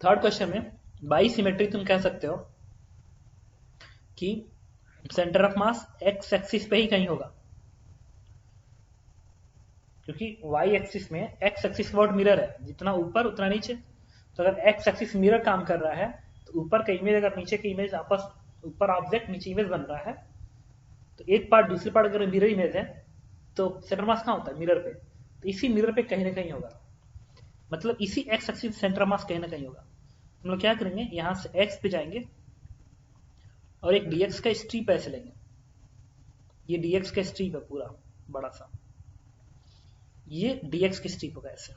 Third question में by symmetry तुम कह सकते हो कि centre of mass x axis पे ही कहीं होगा, क्योंकि वाई एक्सिस में एक्स एक्सिस वर्ड मिरर है, जितना ऊपर उतना नीचे। तो अगर एक्स एक्सिस मिरर काम कर रहा है तो ऊपर का इमेज अगर नीचे की इमेज आपस, ऊपर ऑब्जेक्ट नीचे इमेज बन रहा है, तो एक पार्ट दूसरी पार्ट अगर मिरर इमेज है तो सेंटर मास कहाँ होता है? मिरर पे। तो इसी मिरर पे कहीं ना कहीं होगा, मतलब इसी एक्स एक्सिस सेंटर मास कहीं ना कहीं होगा। हम लोग क्या करेंगे, यहां से एक्स पे जाएंगे और एक डीएक्स का स्ट्रीप ऐसे लेंगे, ये डीएक्स का स्ट्रीप है पूरा बड़ा सा, ये डीएक्स की स्ट्रीप होगा ऐसे,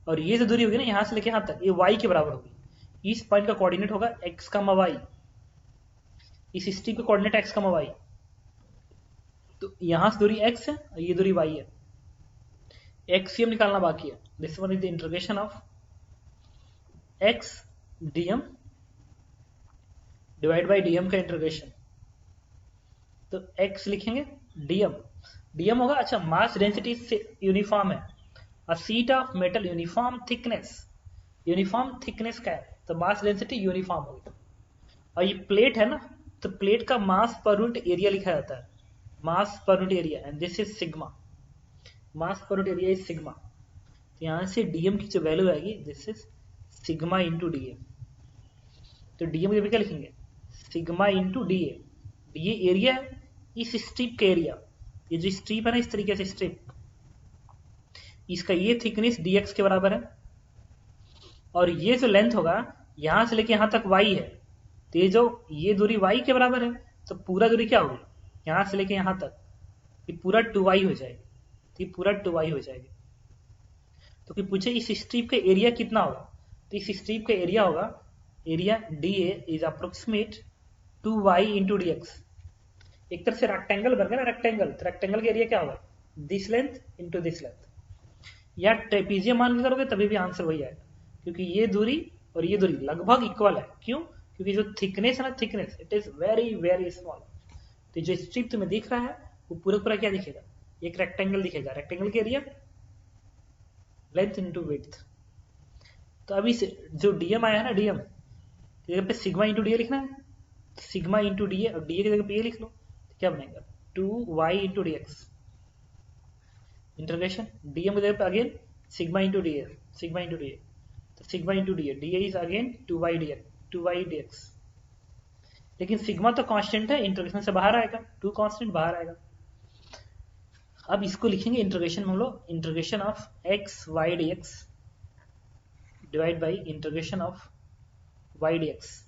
और ये जो दूरी होगी ना यहां से लेके यहां तक, ये वाई के बराबर होगी। इस पॉइंट का कोऑर्डिनेट होगा एक्स का वाई, इस स्ट्रीप का कोऑर्डिनेट एक्स का वाई। तो यहां से दूरी एक्स है और ये दूरी वाई है, एक्सीएम निकालना बाकी है। This one is the integration of x DM divide by DM का इंटीग्रेशन। तो एक्स लिखेंगे, डीएम डीएम होगा, अच्छा मास डेंसिटी से यूनिफॉर्म है, a sheet of metal uniform thickness, uniform thickness का है तो मास डेंसिटी यूनिफॉर्म होगी। और ये प्लेट है ना, तो प्लेट का मास पर यूनिट एरिया लिखा जाता है, mass per unit area, and this is sigma, mass per unit area is sigma. तो यहां से डीएम की जो वैल्यू आएगी this is sigma into DM. तो डीएम के क्या लिखेंगे, सिग्मा इंटू डीए, ये एरिया है इस स्ट्रिप का एरिया, ये जो स्ट्रिप है ना इस तरीके से स्ट्रिप, इसका ये थिकनेस डीएक्स के बराबर है, और ये जो लेंथ होगा यहां से लेके यहां तक वाई है, तो ये दूरी वाई के बराबर है, तो पूरा दूरी क्या होगी यहां से लेके यहां तक, ये पूरा 2y हो जाएगी, तो ये पूरा 2y हो जाएगी। तो कि पूछे इस स्ट्रिप का एरिया कितना होगा, तो इस स्ट्रिप का एरिया होगा, area D A is approximate 2y into d x. एक तरह से रेक्टेंगल बन गया ना, रेक्टेंगल, तो रेक्टेंगल का एरिया क्या होगा, this length into this length, या ट्रेपीजियम मान के करोगे तभी भी आंसर वही आएगा, क्योंकि ये दूरी और ये दूरी लगभग इक्वल है। क्यों? क्योंकि जो थिकनेस है ना, thickness it is very very small. तो जो स्ट्रिप तुम्हें दिख रहा है वो पूरा पूरा क्या दिखेगा, एक रेक्टेंगल दिखेगा, रेक्टेंगल के एरिया लेंथ इंटू विड्थ। तो अभी जो डीएम आया है ना, डीएम की जगह पे सिग्मा इंटू डी लिखना है, सिग्मा इंटू डी और डी की जगह पे ये लिख लो, तो क्या बनेगा 2y into d x integration, dm की जगह पे again sigma into d, sigma into d, तो sigma into d is again 2y dx, 2y dx। लेकिन सिग्मा तो कांस्टेंट है, इंटीग्रेशन से बाहर आएगा, 2 कांस्टेंट बाहर आएगा। अब इसको लिखेंगे इंटीग्रेशन में हम लोग, integration of x y d x divide by integration of y d x.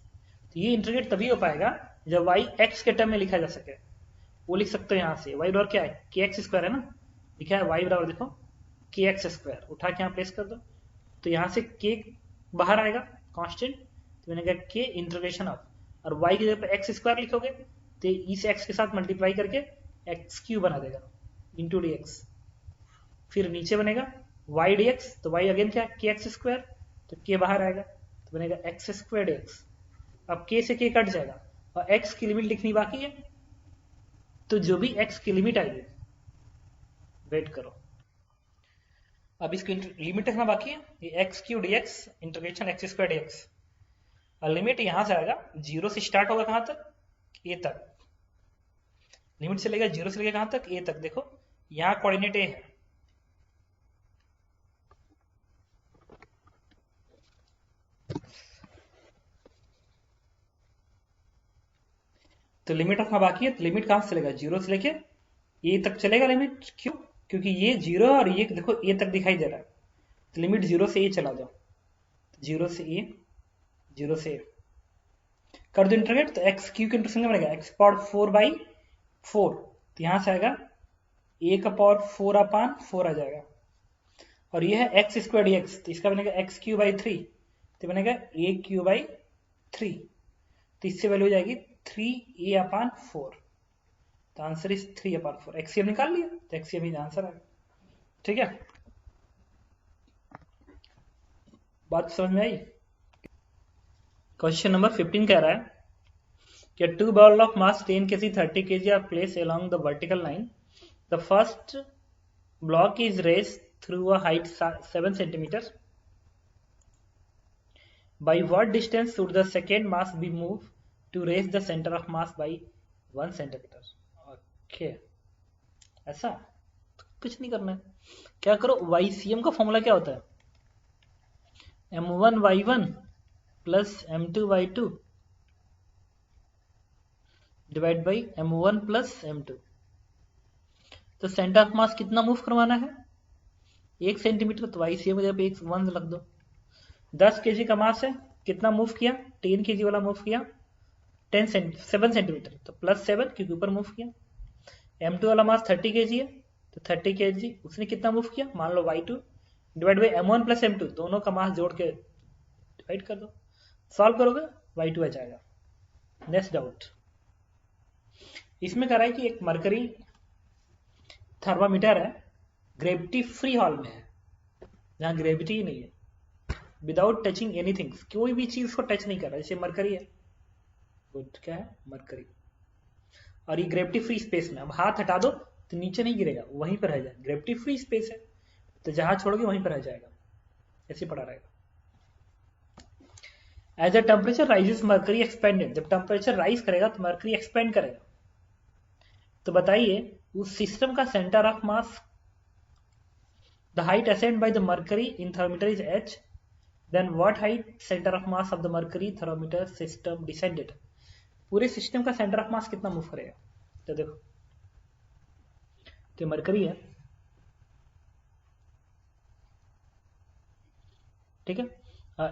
तो ये इंटीग्रेट तभी हो पाएगा जब वाई एक्स के टर्म में लिखा जा सके। वो लिख सकते हो यहाँ से, वाई बराबर क्या है, के एक्स स्क्वायर है ना, लिखा है वाई बराबर देखो के एक्स स्क्वायर, उठा के यहाँ प्लेस कर दो, तो यहाँ से के बाहर आएगा कांस्टेंट, तो मैंने कहा के इंटीग्रेशन ऑफ, और वाई की जगह पे एक्स स्क्वायर लिखोगे तो इस एक्स के साथ मल्टीप्लाई करके एक्स क्यू बना देगा इंटू डी एक्स, फिर नीचे बनेगा वाई डी एक्स, तो वाई अगेन क्या है के एक्स स्क्वायर, तो के बाहर आएगा तो बनेगा एक्स स्क्वायर डी एक्स। अब के से के कट जाएगा और एक्स की लिमिट लिखनी बाकी है, तो जो भी एक्स की लिमिट आएगी, वेट करो, अब इसकी लिमिट रखना बाकी है, ये x Q D x integration x square D x, और लिमिट यहां से आएगा, जीरो से स्टार्ट होगा कहां तक, ए तक, लिमिट से लेगा जीरो से लेगा कहां तक, ए तक। देखो यहां कोऑर्डिनेट ए है, तो लिमिट रखना बाकी है, तो लिमिट कहां से चलेगा, जीरो से लेके ए तक चलेगा लिमिट। क्यों? क्योंकि ये जीरो और ये देखो ए तक दिखाई दे रहा है, तो लिमिट जीरो से ए चला जाओ, जीरो से ए, जीरो से ए कर दो इंटीग्रेट, तो एक्स क्यू के इंटरसेक्शन बनेगा एक्स पावर 4/4, तो यहां से आएगा ए का पावर 4/4 आ जाएगा, और ये है एक्स स्क्वायर डी एक्स, तो इसका बनेगा एक्स क्यू बाई 3, तो बनेगा ए क्यू बाई 3, तो इससे वैल्यू हो जाएगी 3a/4, तो आंसर इज 3/4। एक्सीएम निकाल लिया तो एक्सीएम ही आंसर है। ठीक है, बात समझ में आई। क्वेश्चन नंबर 15 कह रहा है कि two ball of mass 10 kg 30 kg are place along the vertical line. The first block is raised through a height 7 centimeter by what distance should the second mass be moved to raise the center of mass by 1 centimeter? Okay, ऐसा कुछ नहीं करना है, क्या करो, YCM का formula क्या होता है, M1Y1 plus M2Y2 divide by M1 plus M2। तो सेंटर ऑफ मास कितना मूव करवाना है, 1 सेंटीमीटर, तो YCM की जगह 1 रख दो। 10 kg का मास है, कितना मूव किया, 10 kg वाला मूव किया 7 सेंटीमीटर, तो प्लस 7 क्योंकि ऊपर मूव किया। M2 वाला मास 30 kg है, तो 30 kg उसने कितना मूव किया, मान लो Y2 divide by M1 plus M2, दोनों का मास जोड़ के डिवाइड कर दो, सॉल्व करोगे Y2 आ जाएगा। नेक्स्ट डाउट, इसमें कह रहा है कि एक मरकरी थर्मामीटर है, ग्रेविटी फ्री हॉल में है, जहां ग्रेविटी ही नहीं है, विदाउट टचिंग एनीथिंग, कोई भी चीज को टच नहीं कर रहा, जैसे मरकरी है, गुड, क्या है, मरकरी, और ये ग्रेविटी फ्री स्पेस में, अब हाथ हटा दो तो नीचे नहीं गिरेगा, वहीं पर रह जाएगा, ग्रेविटी फ्री स्पेस है, तो जहां छोड़ोगे वहीं पर रह जाएगा, ऐसे पड़ा रहेगा। As a temperature rises mercury expanded, जब टेम्परेचर राइज करेगा तो मरकरी एक्सपेंड करेगा। तो बताइए उस सिस्टम का centre of mass, the height ascend by the mercury in thermometer is h, then what height centre of mass of the mercury thermometer system descended. पूरे system का centre of mass कितना move करेगा, तो देखो, तो mercury है, ठीक है,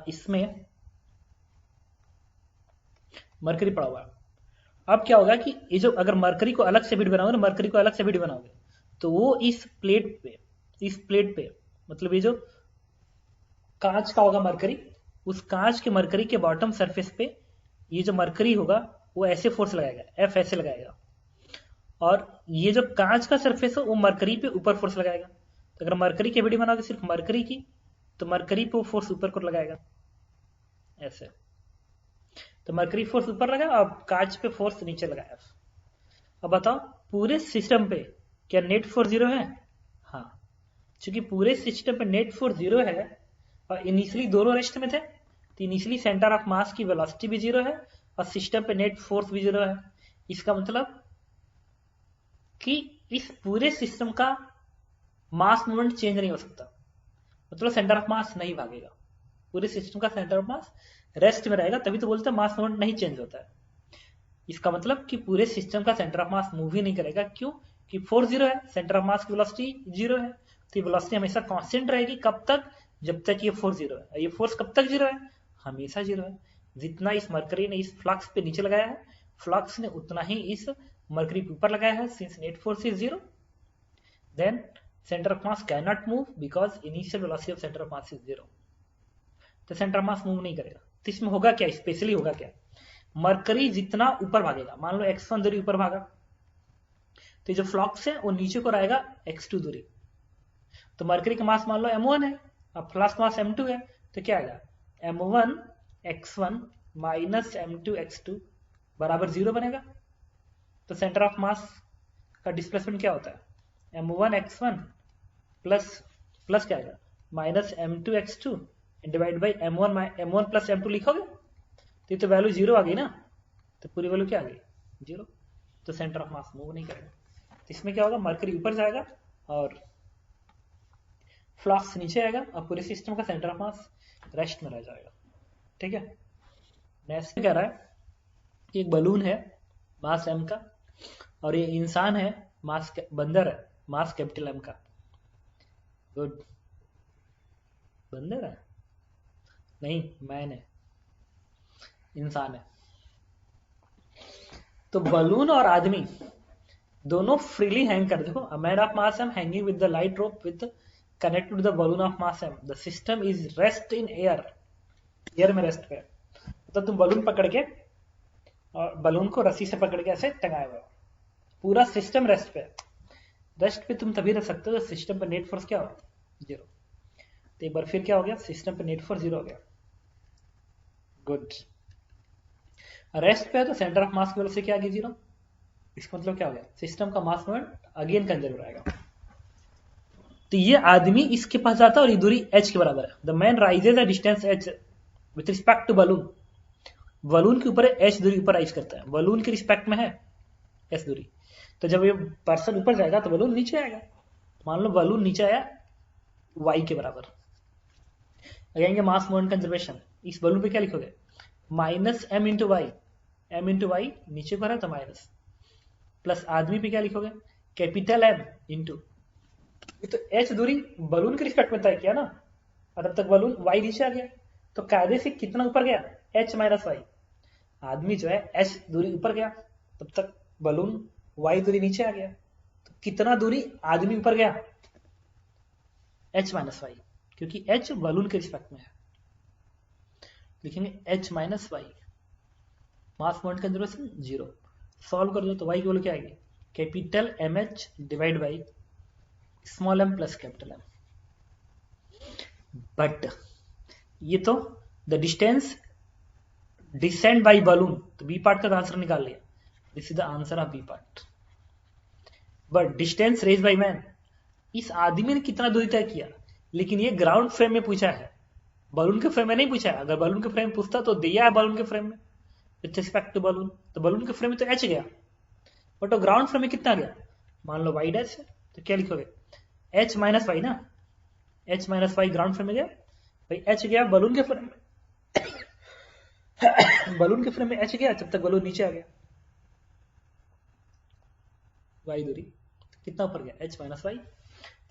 इसमें मरकरी पड़ा हुआ है। अब क्या होगा कि ये जो, अगर मरकरी को अलग से बीड बनाओगे ना, मरकरी को अलग से बीड बनाओगे तो वो इस प्लेट पे मतलब ये जो कांच का होगा मरकरी, उस कांच के मरकरी के बॉटम सरफेस पे ये जो मरकरी होगा वो ऐसे फोर्स लगाएगा, F ऐसे लगाएगा, और ये जो कांच का सरफेस है वो मरकरी पे ऊपर फोर्स लगाएगा। तो अगर मरकरी की वीडियो बनाओगे सिर्फ मरकरी की, तो मरकरी पे वो फोर्स ऊपर को लगाएगा ऐसे, तो मरकरी फोर्स ऊपर लगा और कांच पे फोर्स नीचे लगाया। अब बताओ पूरे सिस्टम पे क्या नेट फोर्स 0 है, हाँ, क्योंकि पूरे सिस्टम पे नेट फोर्स 0 है और इनिशियली दोनों रेस्ट में थे, तो इनिशियली सेंटर ऑफ मास की वेलोसिटी भी 0 है और सिस्टम पे नेट फोर्स भी 0 है। इसका मतलब कि इस पूरे सिस्टम का मास मूवमेंट चेंज नहीं हो सकता, मतलब सेंटर ऑफ मास नहीं भागेगा, पूरे सिस्टम का सेंटर ऑफ मास रेस्ट में रहेगा, तभी तो बोलते हैं मास मूवमेंट नहीं चेंज होता है। इसका मतलब कि पूरे सिस्टम का सेंटर ऑफ मास मूव ही नहीं करेगा, क्यों, कि फोर्स 0 है, सेंटर ऑफ मास की वेलोसिटी 0 है, तो ये वेलोसिटी हमेशा कांस्टेंट रहेगी, कब तक, जब तक ये फोर्स 0 है। ये फोर्स कब तक 0 है, हमेशा 0 है। जितना इस मरकरी ने इस फ्लक्स पे नीचे लगाया है, फ्लक्स ने उतना ही इस मरकरी पे ऊपर लगाया है, since net force is 0, then centre of mass can not move because initial velocity of centre of mass is 0, तो सेंटर ऑफ मास मूव नहीं करेगा। तो इसमें होगा क्या, स्पेशली होगा क्या, मरकरी जितना ऊपर भागेगा, मान लो x1 दूरी ऊपर भागा, तो जो फ्लक्स है वो नीचे को रहेगा x2 दूरी, तो मरकरी का मास मान लो m1 है और फ्लक्स मास m2 है, तो क्या आएगा, m1 x1 minus m2 x2 बराबर 0 बनेगा। तो सेंटर ऑफ मास का डिस्प्लेसमेंट क्या होता है, m1 x1 प्लस क्या आएगा, minus m2 x2 divide by m1 plus m2 लिखोगे तो ये तो वैल्यू 0 आ गई ना, तो पूरी वैल्यू क्या आ गई, 0, तो सेंटर ऑफ मास मूव नहीं करेगा। तो इसमें क्या होगा, मरकरी ऊपर जाएगा और फ्लक्स नीचे आएगा और पूरे सिस्टम का सेंटर ऑफ मास रेस्ट में रह जाएगा, ठीक है। नेक्स्ट कह रहा है कि एक बलून है मास m का और ये इंसान है मास बंदर है मास कैपिटल M का, गुड, बंदर है नहीं, मैन है, इंसान है। तो बलून और आदमी दोनों फ्रीली हैंग कर, देखो, a man of mass m hanging with the light rope with connected to the balloon of mass m, the system is rest in air, air में रेस्ट पे, तो तुम बलून पकड़ के और बलून को रस्सी से पकड़ के ऐसे टंगाए हुए, पूरा सिस्टम रेस्ट पे, रेस्ट पे तुम तभी रख सकते हो सिस्टम पे नेट फोर्स क्या हो, 0। तो एक बार फिर क्या हो गया, सिस्टम पे नेट फोर्स 0 हो गया, गुड। रेस्ट पे है तो सेंटर ऑफ मास की वजह से क्या आ गया, 0, इसका मतलब क्या हो गया, सिस्टम का मास मूवमेंट अगेन कंजर्व रहेगा। तो ये आदमी इसके पास जाता है और ये दूरी h के बराबर है, the man rises a distance h with respect to balloon. Balloon के ऊपर एच दूरी ऊपर राइज करता है, बलून के रिस्पेक्ट में है एस दूरी। तो जब ये पर्सन ऊपर जाएगा तो बलून नीचे आएगा। मान लो बलून नीचे आया y के बराबर, कहेंगे मास मोमेंट कंजर्वेशन। इस बलून पे क्या लिखोगे, minus m into y, m into y नीचे को है तो माइनस, प्लस आदमी पे क्या लिखोगे, कैपिटल एम इंटू, तो एच दूरी बलून के रिस्पेक्ट में तय किया ना, और तब तक बलून वाई नीचे आ गया, तो कायदे से कितना ऊपर गया, एच माइनस वाई। आदमी जो है एच दूरी ऊपर गया, तब तक बलून वाई दूरी नीचे आ गया, तो कितना दूरी आदमी ऊपर गया, एच माइनस वाई, क्योंकि एच बलून के रिस्पेक्ट में है। लिखेंगे h minus y, mass moment conservation 0। Solve कर दो तो वाई की वैल्यू क्या आएगी, capital M h divide by small m plus capital M. But ये तो the distance descend by balloon, तो बी पार्ट का आंसर निकाल लिया, this is the answer of b part. But distance raise by man, इस आदमी ने कितना दूरी तय किया, लेकिन ये ग्राउंड फ्रेम में पूछा है, बलून के फ्रेम में नहीं पूछा है। अगर बलून के फ्रेम में पूछता तो दिया है बलून के फ्रेम में विथ रिस्पेक्ट टू बलून, तो बलून के फ्रेम में तो एच गया, बट वो ग्राउंड फ्रेम में कितना गया, मान लो वाई डैश है, तो क्या लिखोगे, एच माइनस वाई ना, h minus y ground frame में गया, भाई एच गया बलून के फ्रेम में बलून के फ्रेम में एच गया, जब तक बलून नीचे आ गया, वाई दूरी कितना ऊपर गया, एच माइनस वाई। तो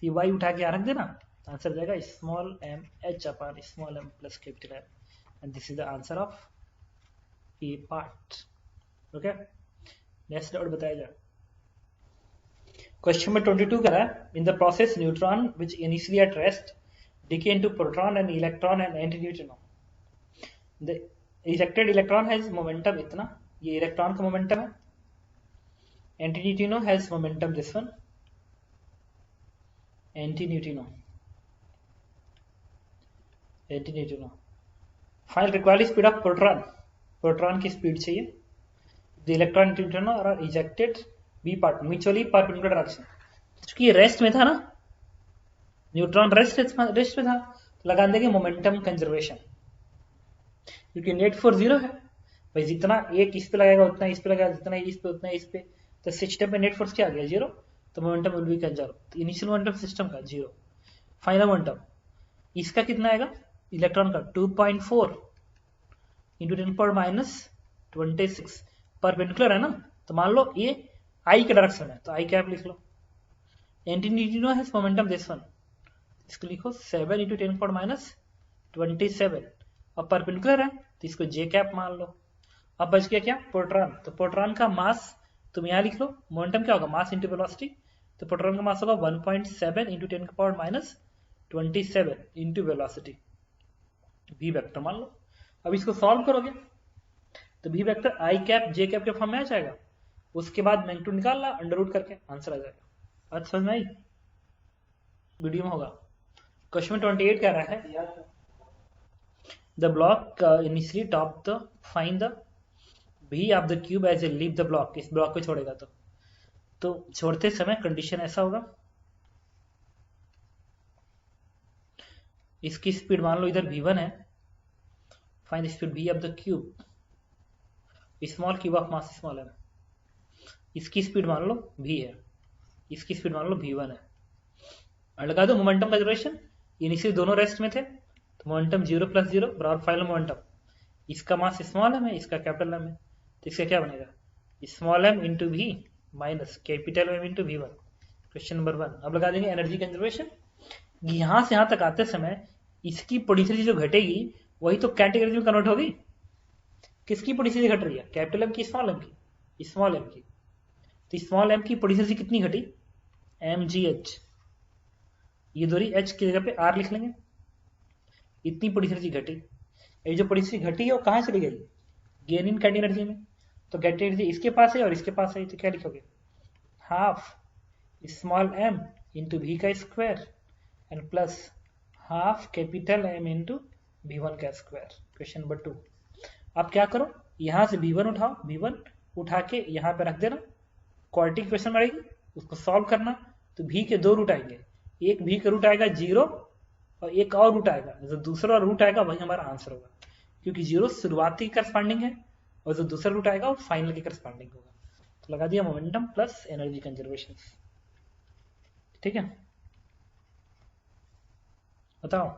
ये वाई उठा के यहाँ रख देना, आंसर जाएगा small m h upon small m plus capital M, and this is the answer of a part. Okay, next doubt बताया जाए। क्वेश्चन में 22 करा है, in the process neutron which initially at rest decay into proton and electron and antineutrino. The ejected electron has momentum इतना, ये electron का momentum है, antineutrino has momentum this one, antineutrino final required speed of proton, proton की speed चाहिए, the electron neutrino are ejected b part mutually perpendicular direction. क्योंकि ये rest में था ना, न्यूट्रॉन रेस्ट में था, तो लगा देंगे मोमेंटम कंजर्वेशन, क्योंकि नेट फोर्स 0 है भाई, जितना एक इस पे लगाएगा उतना इस पे लगाएगा, जितना इस पे उतना इस पे, तो सिस्टम में नेट फोर्स क्या आ गया 0, तो मोमेंटम विल बी कंजर्व, तो इनिशियल मोमेंटम सिस्टम का 0, फाइनल मोमेंटम इसका कितना आएगा, इलेक्ट्रॉन का 2.4 इंटू 10⁻26 परपेंडिकुलर है ना, तो मान लो ये आई के डायरेक्शन है, तो आई कैप लिख लो, antineutrino has momentum this one, इसको लिखो 7 इंटू 10⁻27 और परपेंडिकुलर है, तो इसको जे कैप मान लो। अब बच गया क्या, प्रोटॉन, तो प्रोटॉन का मास तुम यहाँ लिख लो, मोमेंटम क्या होगा, मास इंटू वेलोसिटी, तो प्रोटॉन का मास होगा 1.7 into 10⁻27 into velocity, v vector मान लो। अब इसको सॉल्व करोगे तो v vector i cap j cap के फॉर्म में आ जाएगा, उसके बाद मैग्नीट्यूड निकाल ला अंडर रूट करके, आंसर आ जाएगा। बात समझ में आई, वीडियो में होगा। क्वेश्चन में 28 कह रहा है, the block initially top the find the B of the cube edge a leave the block, इस ब्लॉक को छोड़ेगा तो छोड़ते समय कंडीशन ऐसा होगा, इसकी स्पीड मान लो इधर v1 है, find the speed v of the cube, small cube of mass small m, इसकी स्पीड मान लो v है, इसकी स्पीड मान लो v1 है, और लगा दो मोमेंटम कंजर्वेशन, इनिशियल दोनों रेस्ट में थे, तो मोमेंटम 0 + 0 बराबर फाइनल मोमेंटम, इसका मास स्मॉल एम है, इसका कैपिटल एम है, तो इसका क्या बनेगा, small m into v minus capital M into v1। Question number 1। अब लगा देंगे एनर्जी कंजर्वेशन, यहां से यहां तक आते समय इसकी पोटेंशियल जो घटेगी वही तो कैटेगरी में कन्वर्ट होगी, किसकी पोटेंशियल घट रही है, कैपिटल एम की स्मॉल एम की, स्मॉल एम की, तो स्मॉल एम की पोटेंशियल कितनी घटी, mgh, ये दूरी h की जगह पे r लिख लेंगे, इतनी पोटेंशियल घटी, ये जो पोटेंशियल घटी है वो कहां चली गई, गेन इन काइनेटिक एनर्जी में, तो काइनेटिक एनर्जी इसके पास है और इसके पास है, तो क्या लिखोगे, half small m into v का square and plus half capital m into v1 का स्क्वायर। Question number 2। आप क्या करो, यहां से v1 उठाओ, v1 उठा के यहां पे रख देना, क्वाड्रेटिक इक्वेशन आएगी उसको सॉल्व करना, तो v के 2 रूट आएंगे, एक v का रूट आएगा 0 और एक और रूट आएगा, जो दूसरा रूट आएगा वही हमारा आंसर होगा, क्योंकि 0 शुरुआती के करस्पॉन्डिंग है और जो दूसरा रूट आएगा वो फाइनल के करस्पॉन्डिंग होगा। तो लगा दिया मोमेंटम प्लस एनर्जी कंजर्वेशन। ठीक है, बताओ,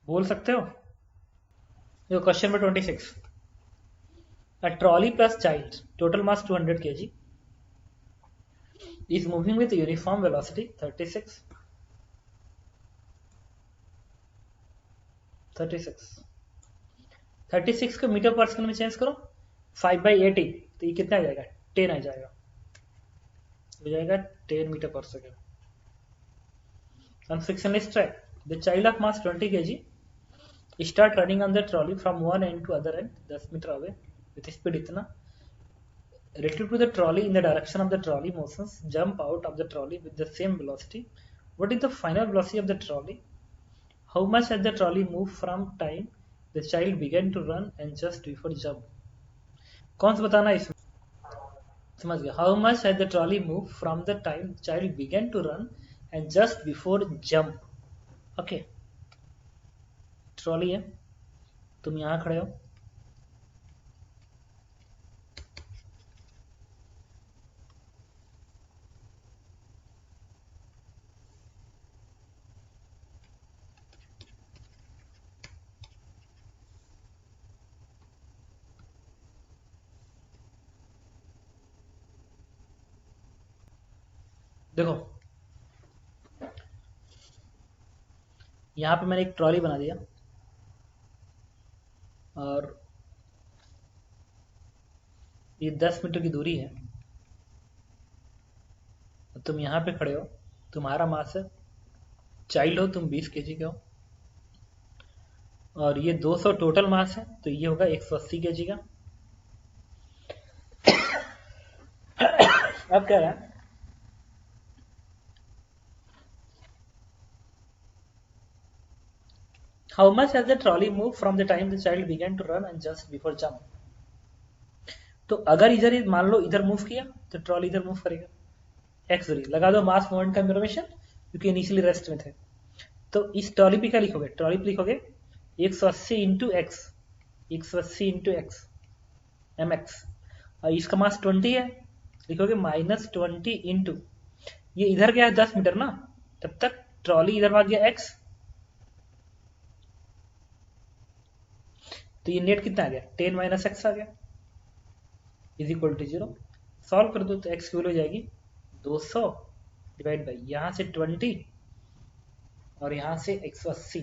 बोल सकते हो। देखो question number 26, a trolley plus child, total mass 200 kg, is moving with uniform velocity 36 को मीटर पर सेकंड में चेंज करो 5/80, तो ये कितना आ जाएगा 10 आ जाएगा, हो जाएगा 10 मीटर पर second. On frictionless track, the child of mass 20 kg start running on the trolley from one end to other end 10 metre away with speed इतना, relative to the trolley in the direction of the trolley motions, jump out of the trolley with the same velocity. What is the final velocity of the trolley? How much has the trolley moved from time the child began to run and just before jump? कौन सा बताना है इसमें, समझ गया। How much has the trolley moved from the time the child began to run and just before jump? Okay, trolley है, तुम यहाँ खड़े हो, देखो यहाँ पे मैंने एक ट्रॉली बना दिया और ये 10 मीटर की दूरी है, तुम यहाँ पे खड़े हो, तुम्हारा मास है, चाइल्ड हो तुम 20 kg के हो, और ये 200 टोटल मास है, तो ये होगा 180 kg का। अब क्या है, how much has the trolley moved from the time the child began to run and just before jump? तो अगर इधर मान लो इधर मूव किया तो ट्रॉली इधर मूव करेगा, एक्स दूरी लगा दो, मास मोमेंट कंजर्वेशन, क्योंकि इनिशियली रेस्ट में थे। तो इस ट्रॉली पे क्या लिखोगे, ट्रॉली पे लिखोगे 180 into x, 180 into x m x, और इसका मास 20 है, लिखोगे -20 इंटू, ये इधर गया है 10 मीटर ना, तब तक ट्रॉली इधर भाग गया एक्स, तो ये नेट कितना आ गया 10 माइनस एक्स आ गया, इज इक्वल टू 0। सॉल्व कर दो तो एक्स की वैल्यू हो जाएगी 200 डिवाइड बाई यहाँ से 20 और यहाँ से 180,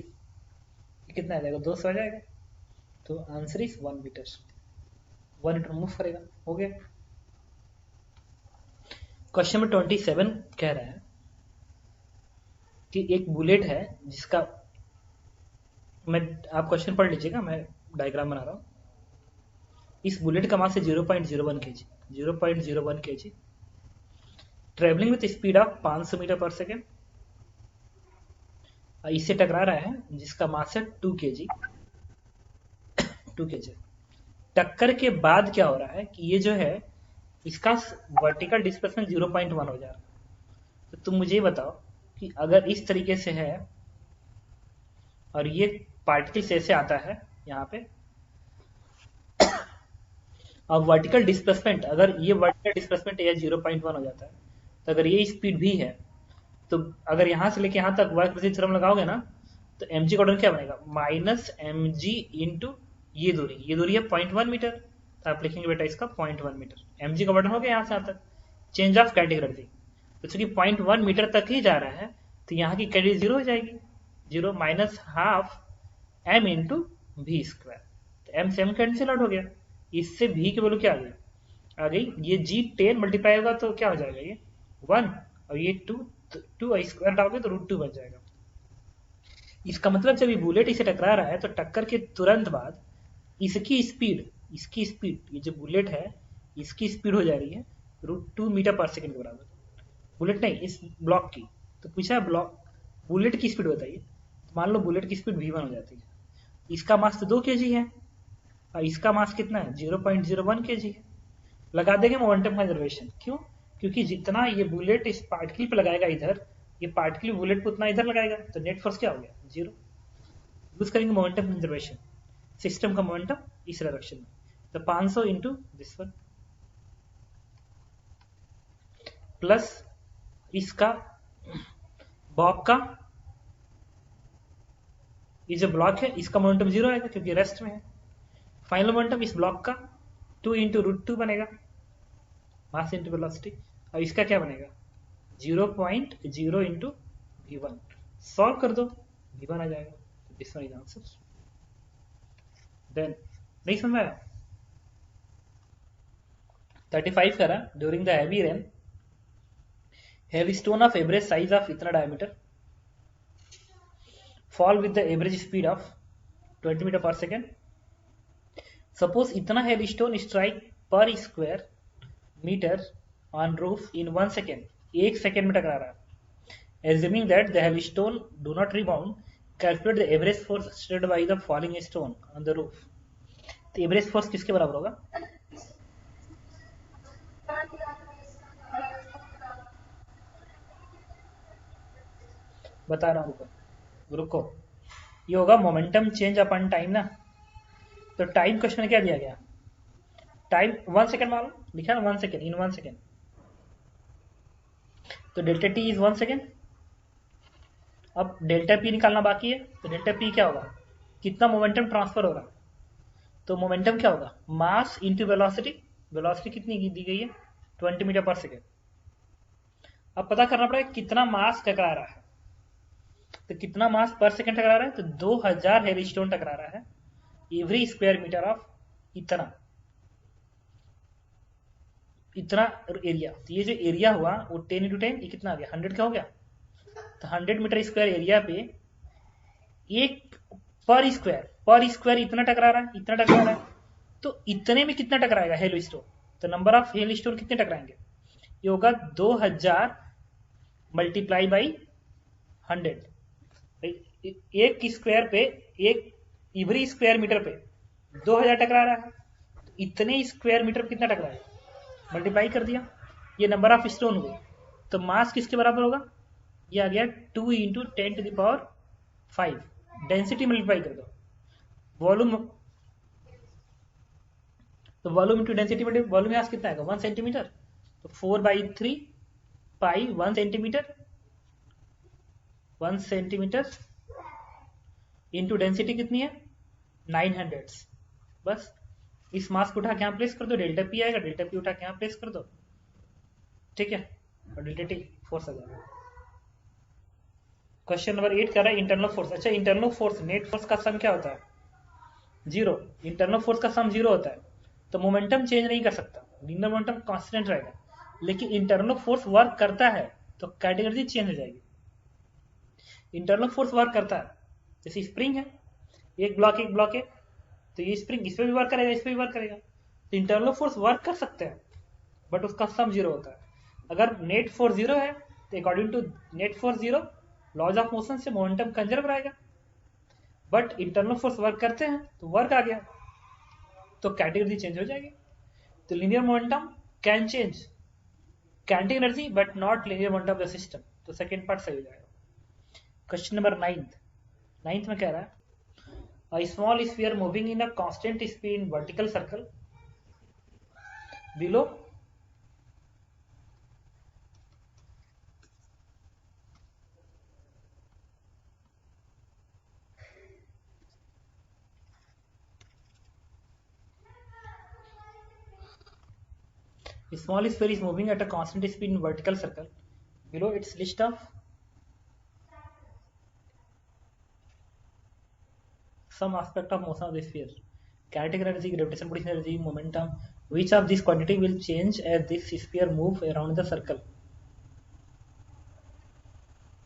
कितना आ जाएगा 200 आ जाएगा, तो answer is 1 metre, 1 metre move करेगा, हो गया। क्वेश्चन नंबर 27 कह रहा है कि एक बुलेट है जिसका, मैं आप क्वेश्चन पढ़ लीजिएगा, मैं डायग्राम बना रहा हूँ। इस बुलेट का मास है 0.01 kg, 0.01 kg, travelling with speed of 500 metre per second, इससे टकरा रहा है जिसका मास है 2 kg। टक्कर के बाद क्या हो रहा है कि ये जो है इसका वर्टिकल डिस्प्लेसमेंट 0.1 हो जा रहा है। तो तुम मुझे ये बताओ कि अगर इस तरीके से है और ये पार्टिकल ऐसे आता है यहाँ पे, और वर्टिकल डिस्प्लेसमेंट, अगर ये वर्टिकल डिस्प्लेसमेंट या 0.1 हो जाता है, तो अगर ये स्पीड भी है, तो अगर यहाँ से लेके यहाँ तक वर्क प्रति थ्योरम लगाओगे ना, तो mg का क्या बनेगा -mg इंटू ये दूरी है 0.1 मीटर, तो आप लिखेंगे बेटा इसका 0.1 मीटर, mg का वर्डन हो गया यहाँ से यहाँ तक, चेंज ऑफ कैटेगरी, तो चूंकि 0.1 मीटर तक ही जा रहा है तो यहाँ की कैटेगरी 0 हो जाएगी, 0 minus half m into v square, तो m से m कैंसिल आउट हो गया, इससे v की वैल्यू क्या आ गई, ये g 10 मल्टीप्लाई होगा तो क्या हो जाएगा ये 1, और ये 2 स्क्वायर डालोगे तो √2 बन जाएगा। इसका मतलब जब ये बुलेट इसे टकरा रहा है तो टक्कर के तुरंत बाद इसकी स्पीड, ये जो बुलेट है इसकी स्पीड हो जा रही है √2 मीटर पर सेकंड के बराबर, बुलेट नहीं इस ब्लॉक की। तो पूछा है ब्लॉक बुलेट की स्पीड बताइए, तो मान लो बुलेट की स्पीड v1 हो जाती है, इसका मास तो 2 kg है और इसका मास कितना है 0.01 kg है, लगा देंगे मोमेंटम कंजर्वेशन। क्यों, क्योंकि जितना ये बुलेट इस पार्टिकल पे लगाएगा इधर, ये पार्टिकल बुलेट को उतना इधर लगाएगा, तो नेट फोर्स क्या हो गया 0। यूज करेंगे मोमेंटम कंजर्वेशन, सिस्टम का मोमेंटम इस डायरेक्शन में, तो 500 इंटू दिस वन प्लस इसका बॉब का, ये जो ब्लॉक है इसका मोमेंटम 0 आएगा क्योंकि रेस्ट में है। फाइनल मोमेंटम इस ब्लॉक का 2 इंटू √2 बनेगा, मास इंटू वेलोसिटी, और इसका क्या बनेगा 0.0 इंटू v1। सॉल्व कर दो, v1 आ जाएगा। This one is answer. Then नहीं समझ में आया? 35 करा, during the heavy rain heavy stone of average size of इतना diameter fall with the average speed of 20 meter per second. Suppose इतना heavy stone strike per square meter on roof in 1 second, 1 second में टकरा रहा है। Assuming that the heavy stone do not rebound, calculate the average force exerted by the falling stone on the roof. तो average force किसके बराबर होगा? बता रहा हूँ, रुको। ये होगा मोमेंटम चेंज अपन टाइम ना। तो टाइम क्वेश्चन में क्या दिया गया? टाइम 1 सेकेंड मान लो, लिखा ना 1 सेकेंड, इन 1 सेकेंड। तो डेल्टा टी इज 1 सेकेंड। अब डेल्टा पी निकालना बाकी है, तो डेल्टा पी क्या होगा? कितना मोमेंटम ट्रांसफर हो रहा? तो मोमेंटम क्या होगा? Mass into velocity. वेलोसिटी कितनी दी गई है? 20 मीटर पर सेकेंड। अब पता करना पड़ेगा कितना मास टकरा रहा है। तो कितना मास पर सेकेंड टकरा रहा है? तो 2000 हेवी स्टोन टकरा रहा है एवरी स्क्वायर मीटर ऑफ इतना एरिया। तो ये जो एरिया हुआ वो 10 इंटू 10, ये कितना आ गया? 100 का हो गया। तो 100 मीटर स्क्वायर एरिया पे एक पर स्क्वायर इतना टकरा रहा है, इतना टकरा रहा है। तो इतने में कितना टकराएगा हेल स्टोन? तो नंबर ऑफ हेल स्टोन कितने टकराएंगे? ये होगा 2000 मल्टीप्लाई बाई 100। एक स्क्वायर पे, एक इवरी स्क्वायर मीटर पे 2000 टकरा रहा है। तो इतने स्क्वायर मीटर कितना टकराएगा? मल्टीप्लाई कर दिया, ये नंबर ऑफ स्टोन हुए। तो मास किसके बराबर होगा? ये आ गया 2 इंटू 10⁵। डेंसिटी मल्टीप्लाई कर दो, वॉल्यूम, तो volume into density multiply, volume mass कितना आएगा? 1 सेंटीमीटर। तो 4/3 पाई 1 सेंटीमीटर, 1 सेंटीमीटर इंटू डेंसिटी कितनी है? 900। बस इस मास को उठा के यहाँ प्लेस कर दो, डेल्टा पी आएगा, डेल्टा पी उठा के यहाँ प्लेस कर दो, ठीक है, और डेल्टा टी फोर्स आ जाएगा। क्वेश्चन नंबर 8 कर रहा है इंटरनल फोर्स। अच्छा, इंटरनल फोर्स नेट फोर्स का सम क्या होता है? 0। इंटरनल फोर्स का सम 0 होता है, तो मोमेंटम चेंज नहीं कर सकता, लीनियर मोमेंटम कांस्टेंट रहेगा। लेकिन इंटरनल फोर्स वर्क करता है तो कैटेगरी चेंज हो जाएगी। इंटरनल फोर्स वर्क करता है, जैसे स्प्रिंग है, एक ब्लॉक है, तो ये स्प्रिंग इस पे भी वर्क करेगा, इस पे भी वर्क करेगा। तो इंटरनल फोर्स वर्क कर सकते हैं, बट उसका सम 0 होता है। अगर नेट फोर्स 0 है तो according to net force 0 laws of motion से मोमेंटम कंजर्व रहेगा। बट इंटरनल फोर्स वर्क करते हैं तो वर्क आ गया, तो कैटेगरी चेंज हो जाएगी। तो linear momentum can change kinetic energy but not linear momentum of the system. तो सेकेंड पार्ट सही हो जाएगा। क्वेश्चन नंबर 9 में कह रहा है a small sphere moving in a constant speed in vertical circle below a small sphere is moving at a constant speed in vertical circle below its list of some aspect of motion of the sphere, kinetic energy, gravitational potential energy, momentum. Which of these quantity will change as this sphere move around the circle?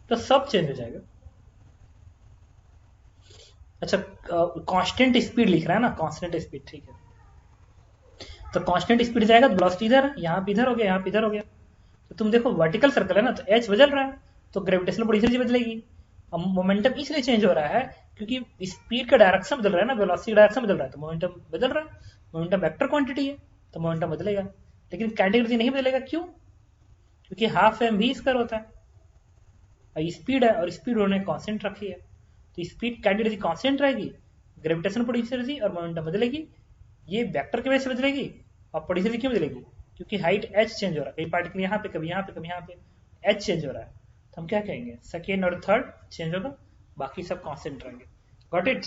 तो सब change हो जाएगा। अच्छा, constant speed लिख रहा है ना, constant speed, ठीक है। तो कांस्टेंट स्पीड जाएगा, वेलोसिटी इधर, यहाँ पे इधर हो गया, यहाँ पे इधर हो गया। तो तुम देखो वर्टिकल सर्कल है ना, तो एच बदल रहा है, तो ग्रेविटेशनल पोटेंशियल बदलेगी। अब मोमेंटम इसलिए चेंज हो रहा है क्योंकि स्पीड का डायरेक्शन बदल रहा है ना, वेलोसिटी का डायरेक्शन बदल रहा है, तो मोमेंटम बदल रहा है। मोमेंटम वेक्टर क्वांटिटी है तो मोमेंटम बदलेगा, लेकिन कैटेगरी नहीं बदलेगा। क्यों? क्योंकि हाफ mv स्क्वायर होता है, स्पीड है और स्पीड उन्होंने कांस्टेंट रखी है, तो स्पीड काइनेटिक कांस्टेंट रहेगी, ग्रेविटेशन पोटेंशियल और मोमेंटम बदलेगी, ये वेक्टर की वजह से बदलेगी। और पोटेंशियल क्यों बदलेगी? क्योंकि हाइट h चेंज हो रहा है, कई पार्टिकल यहाँ पे, कभी यहाँ पे, कभी यहाँ पे, h चेंज हो रहा है। तो हम क्या कहेंगे, सेकेंड और थर्ड चेंज होगा, बाकी सब कांस्टेंट रहेंगे। Got it?